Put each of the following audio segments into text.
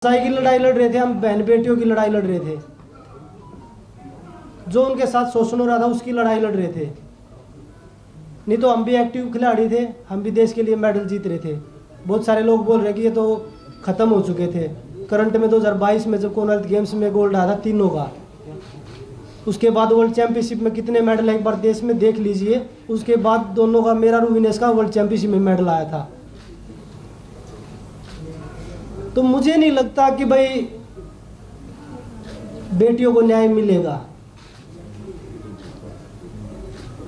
की लड़ाई लड़ रहे थे, हम बहन बेटियों की लड़ाई लड़ रहे थे। जो उनके साथ शोषण हो रहा था उसकी लड़ाई लड़ रहे थे। नहीं तो हम भी एक्टिव खिलाड़ी थे, हम भी देश के लिए मेडल जीत रहे थे। बहुत सारे लोग बोल रहे हैं कि ये तो ख़त्म हो चुके थे। करंट में 2022 में जब कॉमनवेल्थ गेम्स में गोल्ड आया था तीनों का, उसके बाद वर्ल्ड चैंपियनशिप में कितने मेडल एक बार देश में देख लीजिए। उसके बाद दोनों का, मेरा रूविनेस का वर्ल्ड चैंपियनशिप में मेडल आया था। तो मुझे नहीं लगता कि भाई बेटियों को न्याय मिलेगा,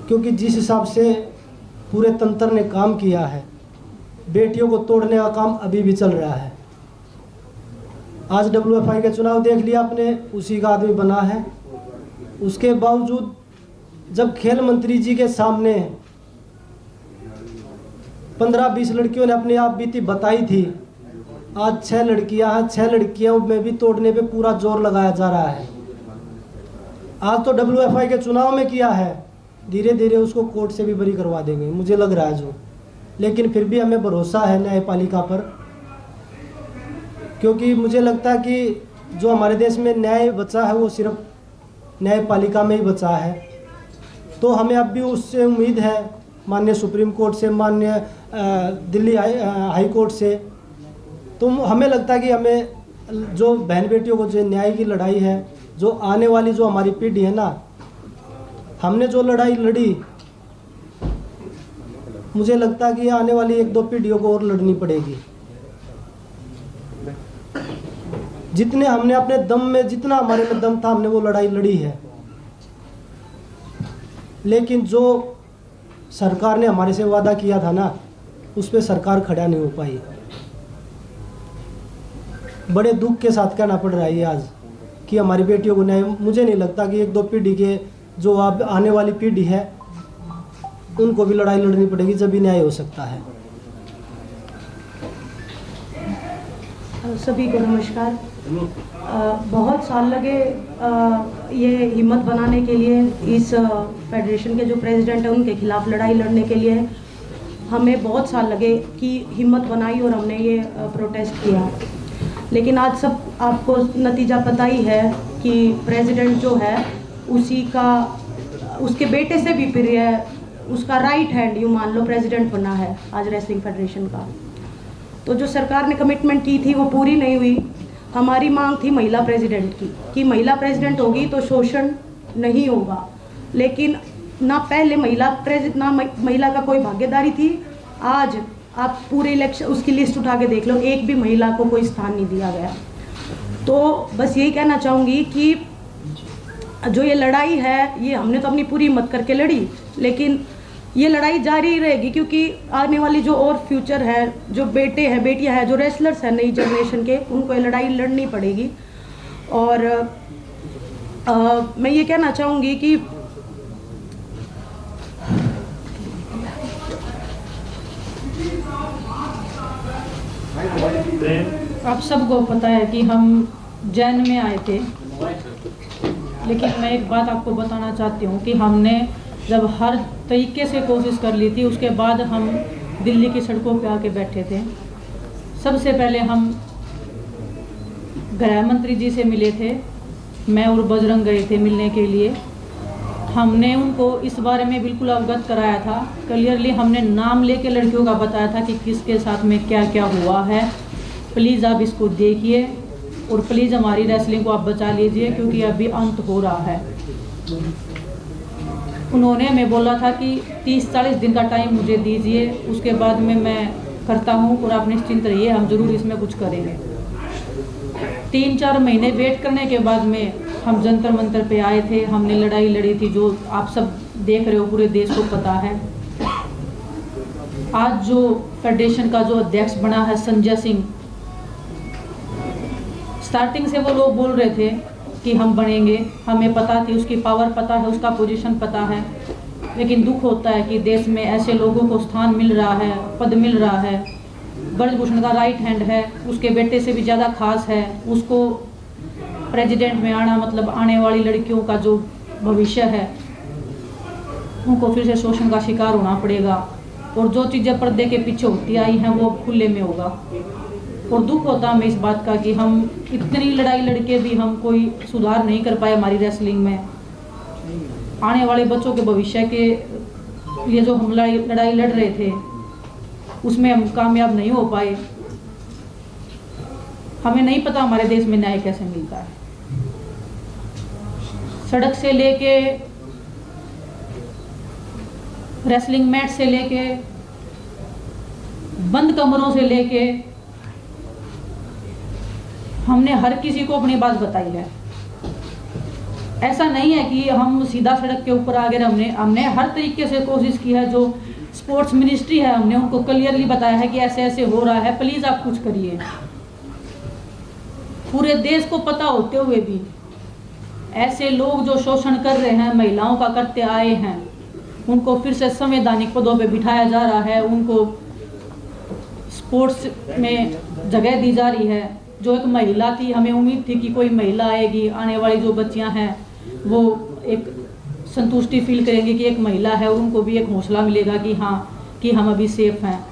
क्योंकि जिस हिसाब से पूरे तंत्र ने काम किया है, बेटियों को तोड़ने का काम अभी भी चल रहा है। आज WFI के चुनाव देख लिया आपने, उसी का आदमी बना है। उसके बावजूद जब खेल मंत्री जी के सामने 15-20 लड़कियों ने अपनी आप बीती बताई थी, आज 6 लड़कियां हैं, 6 लड़कियों में भी तोड़ने पे पूरा जोर लगाया जा रहा है। आज तो WFI के चुनाव में किया है, धीरे धीरे उसको कोर्ट से भी बरी करवा देंगे, मुझे लग रहा है जो। लेकिन फिर भी हमें भरोसा है न्यायपालिका पर, क्योंकि मुझे लगता है कि जो हमारे देश में न्याय बचा है वो सिर्फ न्यायपालिका में ही बचा है। तो हमें अब भी उससे उम्मीद है, माननीय सुप्रीम कोर्ट से, माननीय दिल्ली हाई कोर्ट से। तो हमें लगता है कि हमें जो बहन बेटियों को जो न्याय की लड़ाई है, जो आने वाली जो हमारी पीढ़ी है ना, हमने जो लड़ाई लड़ी, मुझे लगता है कि आने वाली 1-2 पीढ़ियों को और लड़नी पड़ेगी। जितने हमने अपने दम में, जितना हमारे में दम था, हमने वो लड़ाई लड़ी है। लेकिन जो सरकार ने हमारे से वादा किया था ना, उस पर सरकार खड़ा नहीं हो पाई। बड़े दुख के साथ कहना पड़ रहा है ये आज कि हमारी बेटियों को न्याय, मुझे नहीं लगता कि 1-2 पीढ़ी के जो अब आने वाली पीढ़ी है उनको भी लड़ाई लड़नी पड़ेगी, जब भी न्याय हो सकता है। सभी को नमस्कार। बहुत साल लगे ये हिम्मत बनाने के लिए, इस फेडरेशन के जो प्रेसिडेंट हैं उनके खिलाफ लड़ाई लड़ने के लिए हमें बहुत साल लगे कि हिम्मत बनाई और हमने ये प्रोटेस्ट किया। लेकिन आज सब आपको नतीजा पता ही है कि प्रेसिडेंट जो है उसके बेटे से भी प्रिय है, उसका राइट हैंड यूँ मान लो प्रेसिडेंट बना है आज रेसलिंग फेडरेशन का। तो जो सरकार ने कमिटमेंट की थी वो पूरी नहीं हुई। हमारी मांग थी महिला प्रेसिडेंट की, कि महिला प्रेसिडेंट होगी तो शोषण नहीं होगा। लेकिन ना पहले महिला का कोई भागीदारी थी। आज आप पूरे इलेक्शन उसकी लिस्ट उठा के देख लो, एक भी महिला को कोई स्थान नहीं दिया गया। तो बस यही कहना चाहूँगी कि जो ये लड़ाई है, ये हमने तो अपनी पूरी हिम्मत करके लड़ी, लेकिन ये लड़ाई जारी रहेगी, क्योंकि आने वाली जो और फ्यूचर है, जो बेटे हैं, बेटियां हैं, जो रेसलर्स हैं नई जनरेशन के, उनको ये लड़ाई लड़नी पड़ेगी। और मैं ये कहना चाहूँगी कि आप सबको पता है कि हम जैन में आए थे, लेकिन मैं एक बात आपको बताना चाहती हूँ कि हमने जब हर तरीके से कोशिश कर ली थी, उसके बाद हम दिल्ली की सड़कों पे आके बैठे थे। सबसे पहले हम गृह मंत्री जी से मिले थे, मैं और बजरंग गए थे मिलने के लिए। हमने उनको इस बारे में बिल्कुल अवगत कराया था, क्लियरली हमने नाम लेके लड़कियों का बताया था कि किसके साथ में क्या क्या हुआ है। प्लीज़ आप इसको देखिए और प्लीज़ हमारी रेसलिंग को आप बचा लीजिए, क्योंकि अभी अंत हो रहा है। उन्होंने हमें बोला था कि 30-40 दिन का टाइम मुझे दीजिए, उसके बाद में मैं करता हूँ और आप निश्चिंत रहिए, हम ज़रूर इसमें कुछ करेंगे। 3-4 महीने वेट करने के बाद में हम जंतर मंतर पे आए थे, हमने लड़ाई लड़ी थी, जो आप सब देख रहे हो, पूरे देश को पता है। आज जो फेडरेशन का जो अध्यक्ष बना है संजय सिंह, स्टार्टिंग से वो लोग बोल रहे थे कि हम बनेंगे, हमें पता थी, उसकी पावर पता है, उसका पोजीशन पता है। लेकिन दुख होता है कि देश में ऐसे लोगों को स्थान मिल रहा है, पद मिल रहा है। ब्रजभूषण का राइट हैंड है, उसके बेटे से भी ज़्यादा खास है, उसको प्रेसिडेंट में आना मतलब आने वाली लड़कियों का जो भविष्य है उनको फिर से शोषण का शिकार होना पड़ेगा, और जो चीज़ें पर्दे के पीछे होती आई हैं वो खुले में होगा। और दुख होता हमें इस बात का कि हम इतनी लड़ाई लड़के भी हम कोई सुधार नहीं कर पाए हमारी रेसलिंग में। आने वाले बच्चों के भविष्य के लिए जो हम लड़ाई लड़ रहे थे उसमें हम कामयाब नहीं हो पाए। हमें नहीं पता हमारे देश में न्याय कैसे मिलता है। सड़क से लेके रेसलिंग मैट से लेके बंद कमरों से लेके हमने हर किसी को अपनी बात बताई है। ऐसा नहीं है कि हम सीधा सड़क के ऊपर आ गए। हमने हर तरीके से कोशिश की है। जो स्पोर्ट्स मिनिस्ट्री है हमने उनको क्लियरली बताया है कि ऐसे ऐसे हो रहा है, प्लीज आप कुछ करिए। पूरे देश को पता होते हुए भी ऐसे लोग जो शोषण कर रहे हैं, महिलाओं का करते आए हैं, उनको फिर से संवैधानिक पदों पे बिठाया जा रहा है, उनको स्पोर्ट्स में जगह दी जा रही है। जो एक महिला थी, हमें उम्मीद थी कि कोई महिला आएगी, आने वाली जो बच्चियां हैं वो एक संतुष्टि फील करेंगी कि एक महिला है, और उनको भी एक हौसला मिलेगा कि हाँ कि हम अभी सेफ हैं।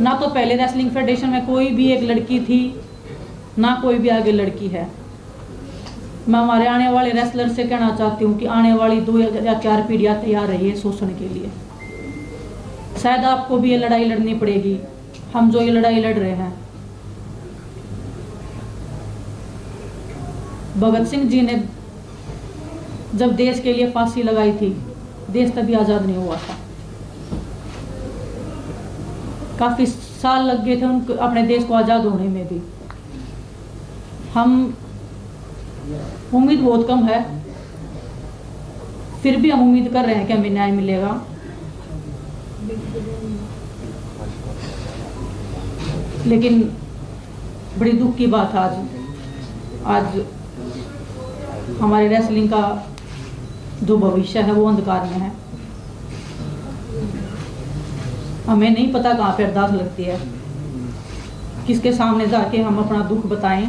ना तो पहले रेसलिंग फेडरेशन में कोई भी एक लड़की थी, ना कोई भी आगे लड़की है। मैं हमारे आने वाले रेसलर से कहना चाहती हूँ कि आने वाली 2 या 4 पीढ़ियाँ तैयार रहिए शोषण के लिए। शायद आपको भी ये लड़ाई लड़नी पड़ेगी, हम जो ये लड़ाई लड़ रहे हैं। भगत सिंह जी ने जब देश के लिए फांसी लगाई थी, देश तभी आज़ाद नहीं हुआ था। काफ़ी साल लग गए थे उनको अपने देश को आज़ाद होने में भी। हम उम्मीद बहुत कम है, फिर भी हम उम्मीद कर रहे हैं कि हमें न्याय मिलेगा। लेकिन बड़ी दुख की बात है आज हमारे रेसलिंग का जो भविष्य है वो अंधकार में है। हमें नहीं पता कहाँ पे अरदास लगती है, किसके सामने जाके हम अपना दुख बताएं।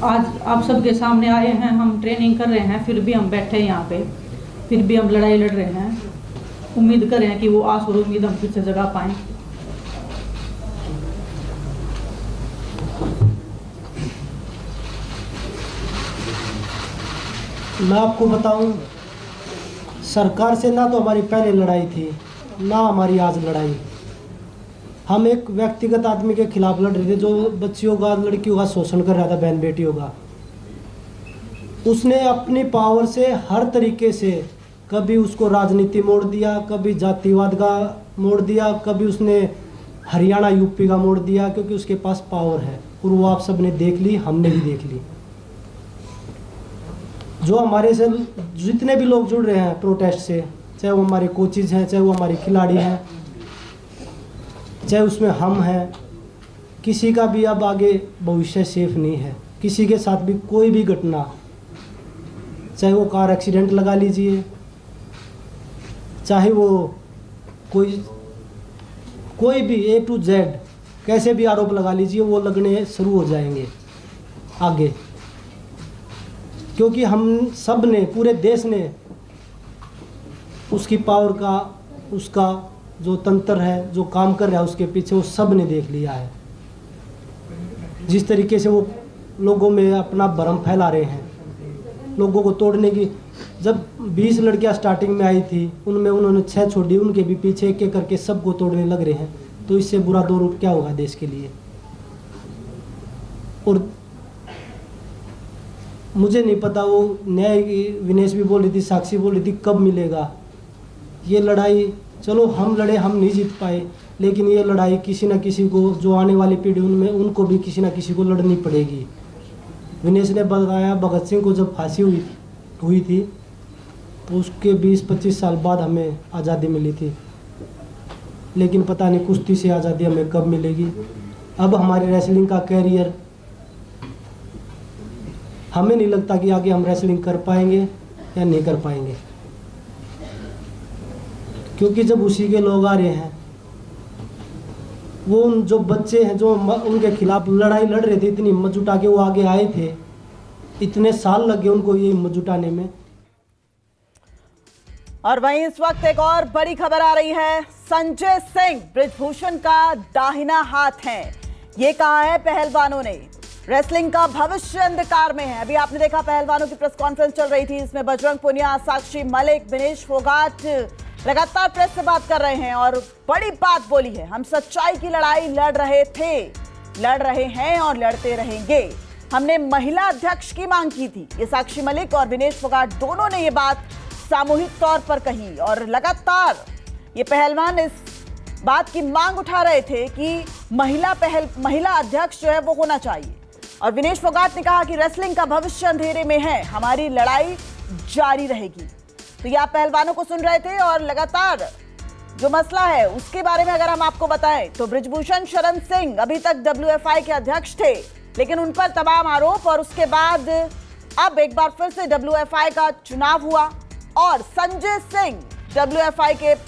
आज आप सबके सामने आए हैं, हम ट्रेनिंग कर रहे हैं, फिर भी हम बैठे हैं यहाँ पे, फिर भी हम लड़ाई लड़ रहे हैं। उम्मीद कर रहे हैं कि वो आस और उम्मीद हम फिर से जगा पाएं। मैं आपको बताऊं, सरकार से ना तो हमारी पहले लड़ाई थी, ना हमारी आज लड़ाई। हम एक व्यक्तिगत आदमी के खिलाफ लड़ रहे थे जो बच्चियों का, लड़कियों का शोषण कर रहा था, बहन बेटियों का। उसने अपनी पावर से हर तरीके से, कभी उसको राजनीति मोड़ दिया, कभी जातिवाद का मोड़ दिया, कभी उसने हरियाणा यूपी का मोड़ दिया, क्योंकि उसके पास पावर है। और वो आप सब ने देख ली, हमने भी देख ली। जो हमारे से जितने भी लोग जुड़ रहे हैं प्रोटेस्ट से, चाहे वो हमारे कोचेज हैं, चाहे वो हमारे खिलाड़ी हैं, चाहे उसमें हम हैं, किसी का भी अब आगे भविष्य सेफ नहीं है। किसी के साथ भी कोई भी घटना, चाहे वो कार एक्सीडेंट लगा लीजिए, चाहे वो कोई भी A to Z कैसे भी आरोप लगा लीजिए, वो लगने शुरू हो जाएंगे आगे। क्योंकि हम सब ने, पूरे देश ने उसकी पावर का, उसका जो तंत्र है, जो काम कर रहा है उसके पीछे, वो सब ने देख लिया है। जिस तरीके से वो लोगों में अपना भ्रम फैला रहे हैं, लोगों को तोड़ने की। जब 20 लड़कियां स्टार्टिंग में आई थी, उनमें उन्होंने 6 छोड़ी, उनके भी पीछे एक एक करके सबको तोड़ने लग रहे हैं। तो इससे बुरा दौर क्या होगा देश के लिए। और मुझे नहीं पता, वो न्याय, विनेश भी बोल रही थी, साक्षी बोल रही थी, कब मिलेगा ये लड़ाई। चलो हम लड़े, हम नहीं जीत पाए, लेकिन ये लड़ाई किसी न किसी को, जो आने वाली पीढ़ी उनमें, उनको भी किसी न किसी को लड़नी पड़ेगी। विनेश ने बताया, भगत सिंह को जब फांसी हुई थी तो उसके 20-25 साल बाद हमें आज़ादी मिली थी। लेकिन पता नहीं कुश्ती से आज़ादी हमें कब मिलेगी। अब हमारे रेसलिंग का कैरियर, हमें नहीं लगता कि आगे हम रेसलिंग कर पाएंगे या नहीं कर पाएंगे। क्योंकि जब उसी के लोग आ रहे हैं, वो उन जो बच्चे हैं जो उनके खिलाफ लड़ाई लड़ रहे थे, इतनी हिम्मत जुटा के वो आगे आए थे, इतने साल लग गए उनको ये हिम्मत जुटाने में। और वहीं इस वक्त एक और बड़ी खबर आ रही है। संजय सिंह बृजभूषण का दाहिना हाथ है, ये कहा है पहलवानों ने। रेसलिंग का भविष्य अंधकार में है। अभी आपने देखा पहलवानों की प्रेस कॉन्फ्रेंस चल रही थी, इसमें बजरंग पुनिया, साक्षी मलिक, विनेश फोगाट लगातार प्रेस से बात कर रहे हैं और बड़ी बात बोली है। हम सच्चाई की लड़ाई लड़ रहे थे, लड़ रहे हैं और लड़ते रहेंगे। हमने महिला अध्यक्ष की मांग की थी। ये साक्षी मलिक और विनेश फोगाट दोनों ने ये बात सामूहिक तौर पर कही और लगातार ये पहलवान इस बात की मांग उठा रहे थे कि महिला अध्यक्ष जो है वो होना चाहिए। और विनेश फोगाट ने कहा कि रेसलिंग का भविष्य अंधेरे में है, हमारी लड़ाई जारी रहेगी। तो ये आप पहलवानों को सुन रहे थे और लगातार जो मसला है उसके बारे में अगर हम आपको बताएं तो बृजभूषण शरण सिंह अभी तक WFI के अध्यक्ष थे, लेकिन उन पर तमाम आरोप और उसके बाद अब एक बार फिर से WFI का चुनाव हुआ और संजय सिंह WFI के